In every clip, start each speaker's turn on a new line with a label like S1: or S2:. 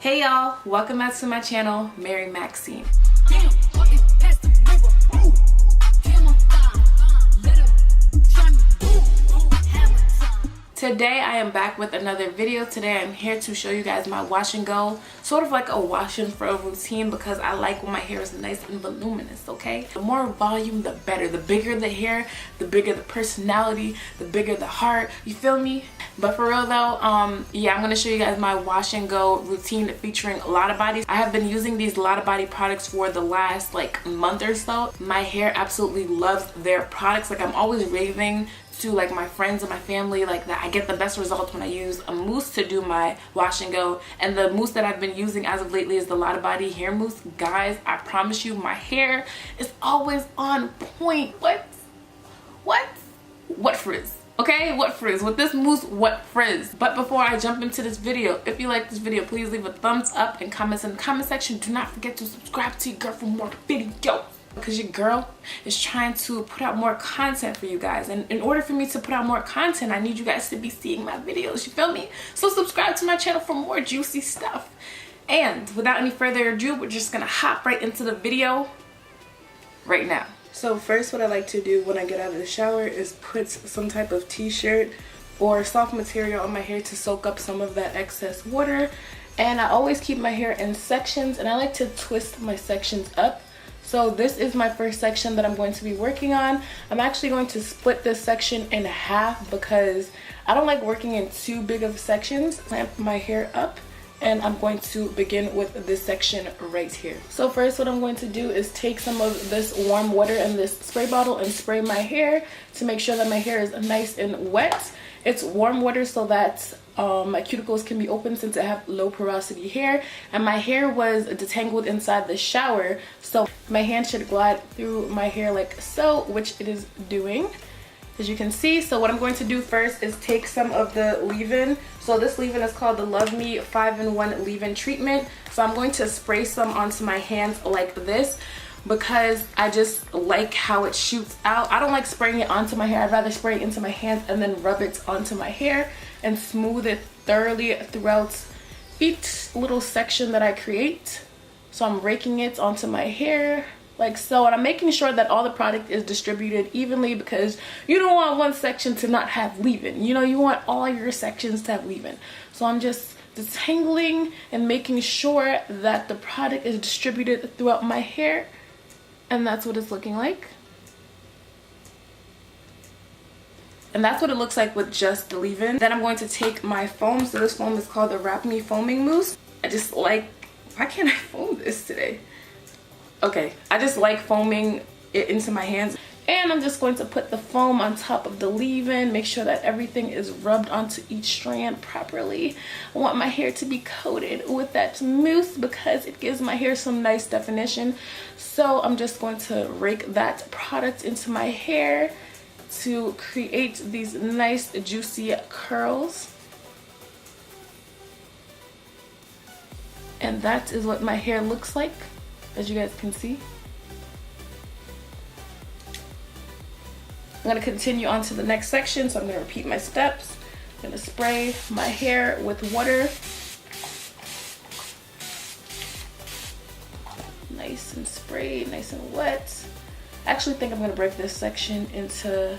S1: Hey y'all, welcome back to my channel, Mary Maxine. Today I am back with another video. Today I'm here to show you guys my wash and go, sort of like a wash and fro routine, because I like when my hair is nice and voluminous, okay? The more volume, the better. The bigger the hair, the bigger the personality, the bigger the heart, you feel me? But for real though, yeah, I'm gonna show you guys my wash and go routine featuring Lotta Body. I have been using these Lotta Body products for the last like month or so. My hair absolutely loves their products. Like, I'm always raving to like my friends and my family like that I get the best results when I use a mousse to do my wash and go. And the mousse that I've been using as of lately is the Lotta Body hair mousse. Guys, I promise you, my hair is always on point. What frizz? Okay, what frizz? With this mousse, what frizz? But before I jump into this video, if you like this video, please leave a thumbs up and comments in the comment section. Do not forget to subscribe to your girl for more videos, because your girl is trying to put out more content for you guys, and in order for me to put out more content, I need you guys to be seeing my videos, you feel me? So subscribe to my channel for more juicy stuff. And without any further ado, we're just gonna hop right into the video right now. So first, what I like to do when I get out of the shower is put some type of t-shirt or soft material on my hair to soak up some of that excess water. And I always keep my hair in sections, and I like to twist my sections up. So this is my first section that I'm going to be working on. I'm actually going to split this section in half because I don't like working in too big of sections. Clamp my hair up, and I'm going to begin with this section right here. So first, what I'm going to do is take some of this warm water in this spray bottle and spray my hair to make sure that my hair is nice and wet. It's warm water so that my cuticles can be open, since I have low porosity hair, and my hair was detangled inside the shower, so my hand should glide through my hair like so, which it is doing, as you can see. So what I'm going to do first is take some of the leave-in. So this leave-in is called the Love Me 5-in-1 leave-in treatment. So I'm going to spray some onto my hands like this, because I just like how it shoots out. I don't like spraying it onto my hair. I'd rather spray it into my hands and then rub it onto my hair and smooth it thoroughly throughout each little section that I create. So I'm raking it onto my hair like so, and I'm making sure that all the product is distributed evenly, because you don't want one section to not have leave-in. You know, you want all your sections to have leave-in. So I'm just detangling and making sure that the product is distributed throughout my hair. And that's what it's looking like. And that's what it looks like with just the leave-in. Then I'm going to take my foam. So this foam is called the Me Foaming Mousse. I just like, why can't I foam this today? Okay, I just like foaming it into my hands. And I'm just going to put the foam on top of the leave-in, make sure that everything is rubbed onto each strand properly. I want my hair to be coated with that mousse because it gives my hair some nice definition. So I'm just going to rake that product into my hair to create these nice juicy curls. And that is what my hair looks like, as you guys can see. I'm going to continue on to the next section, so I'm going to repeat my steps. I'm going to spray my hair with water. Nice and sprayed, nice and wet. I actually think I'm going to break this section into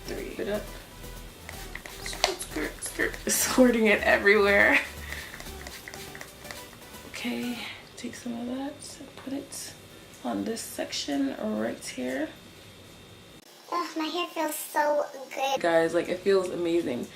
S1: 3. It up. Squirting it everywhere. Okay, take some of that and put it on this section right here.
S2: Ugh, my hair feels so good.
S1: Guys, like, it feels amazing.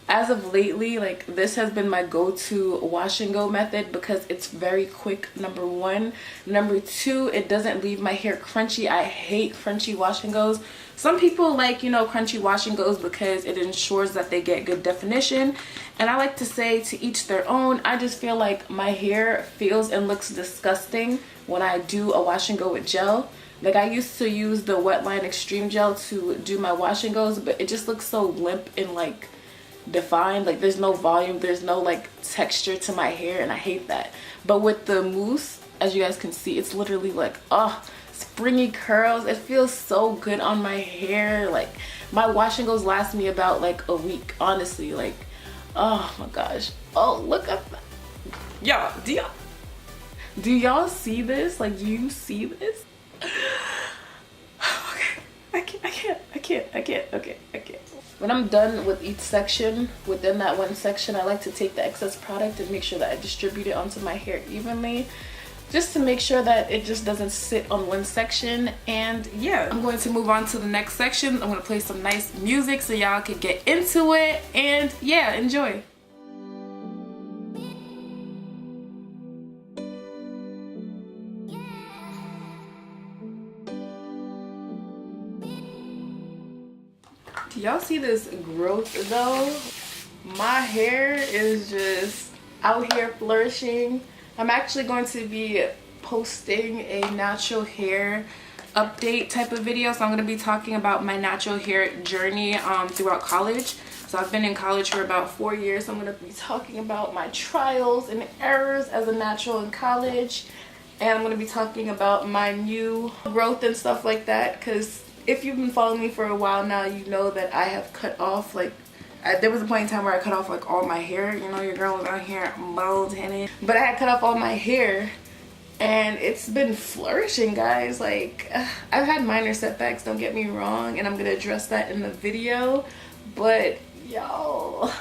S1: As of lately, like, this has been my go-to wash and go method because it's very quick, number one. Number two, it doesn't leave my hair crunchy. I hate crunchy wash and goes. Some people like, you know, crunchy wash and goes because it ensures that they get good definition. And I like to say, to each their own. I just feel like my hair feels and looks disgusting when I do a wash and go with gel. Like, I used to use the Wetline Extreme Gel to do my wash and goes, but it just looks so limp and like defined. Like, there's no volume, there's no like texture to my hair, and I hate that. But with the mousse, as you guys can see, it's literally like, oh, springy curls. It feels so good on my hair. Like, my wash and goes last me about like a week, honestly. Like, oh my gosh. Oh, look at that. Y'all, do y'all see this? Like, do you see this? Okay, I can't. Okay. When I'm done with each section, within that one section, I like to take the excess product and make sure that I distribute it onto my hair evenly, just to make sure that it just doesn't sit on one section. And yeah, I'm going to move on to the next section. I'm going to play some nice music so y'all can get into it, and yeah, enjoy. Do y'all see this growth though? My hair is just out here flourishing. I'm actually going to be posting a natural hair update type of video. So I'm going to be talking about my natural hair journey throughout college. So I've been in college for about 4 years. So I'm going to be talking about my trials and errors as a natural in college. And I'm going to be talking about my new growth and stuff like that. Because if you've been following me for a while now, you know that I have cut off, like, there was a point in time where I cut off like all my hair. You know, your girl was out here bald-headed. But I had cut off all my hair and it's been flourishing, guys. Like, I've had minor setbacks, don't get me wrong, and I'm gonna address that in the video. But y'all,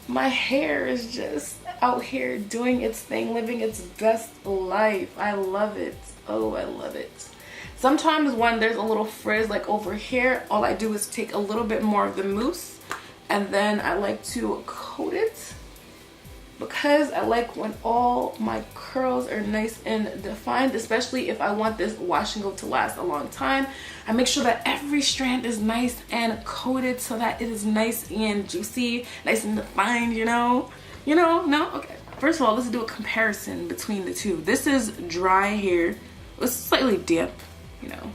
S1: my hair is just out here doing its thing, living its best life. I love it. Oh, I love it. Sometimes when there's a little frizz like over here, all I do is take a little bit more of the mousse and then I like to coat it, because I like when all my curls are nice and defined, especially if I want this wash and go to last a long time. I make sure that every strand is nice and coated so that it is nice and juicy, nice and defined, you know? No? Okay. First of all, let's do a comparison between the two. This is dry hair. It's slightly damp, you know.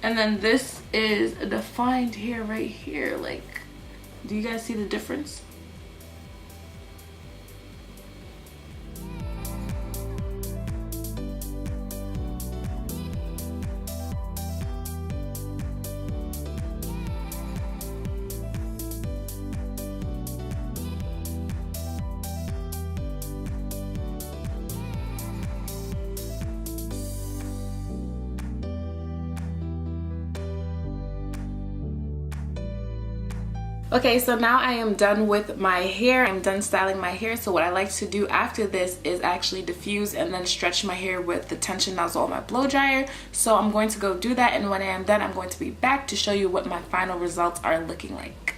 S1: And then this is a defined hair right here. Like, do you guys see the difference? Okay, so now I am done with my hair. I'm done styling my hair. So what I like to do after this is actually diffuse and then stretch my hair with the tension nozzle on my blow dryer. So I'm going to go do that, and when I am done, I'm going to be back to show you what my final results are looking like.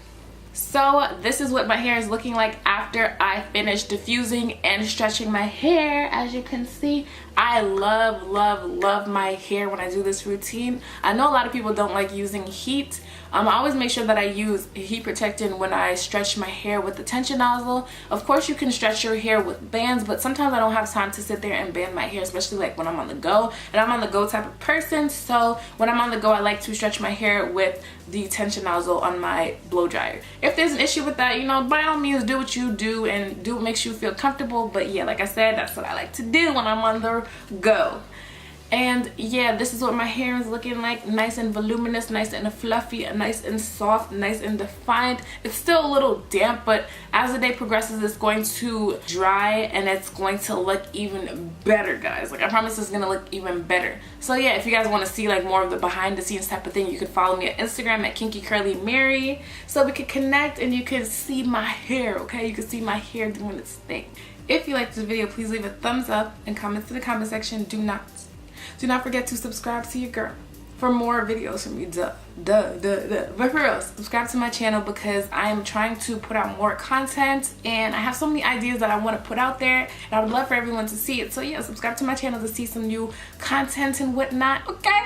S1: So this is what my hair is looking like after I finish diffusing and stretching my hair. As you can see, I love my hair when I do this routine. I know a lot of people don't like using heat. I always make sure that I use heat protectant when I stretch my hair with the tension nozzle. Of course, you can stretch your hair with bands, but sometimes I don't have time to sit there and band my hair, especially like when I'm on the go. And I'm on the go type of person, so when I'm on the go, I like to stretch my hair with the tension nozzle on my blow dryer. If there's an issue with that, you know, by all means, do what you do and do what makes you feel comfortable. But yeah, like I said, that's what I like to do when I'm on the go. And yeah, this is what my hair is looking like. Nice and voluminous, nice and fluffy, nice and soft, nice and defined. It's still a little damp, but as the day progresses, it's going to dry and it's going to look even better, guys. Like, I promise it's gonna look even better. So yeah, if you guys want to see like more of the behind the scenes type of thing, you can follow me on Instagram at KinkyCurlyMary, so we can connect and you can see my hair, okay? You can see my hair doing its thing. If you like this video, please leave a thumbs up and comment in the comment section. Do not forget to subscribe to your girl for more videos from me. But for real, subscribe to my channel because I am trying to put out more content and I have so many ideas that I want to put out there and I would love for everyone to see it. So yeah, subscribe to my channel to see some new content and whatnot, okay?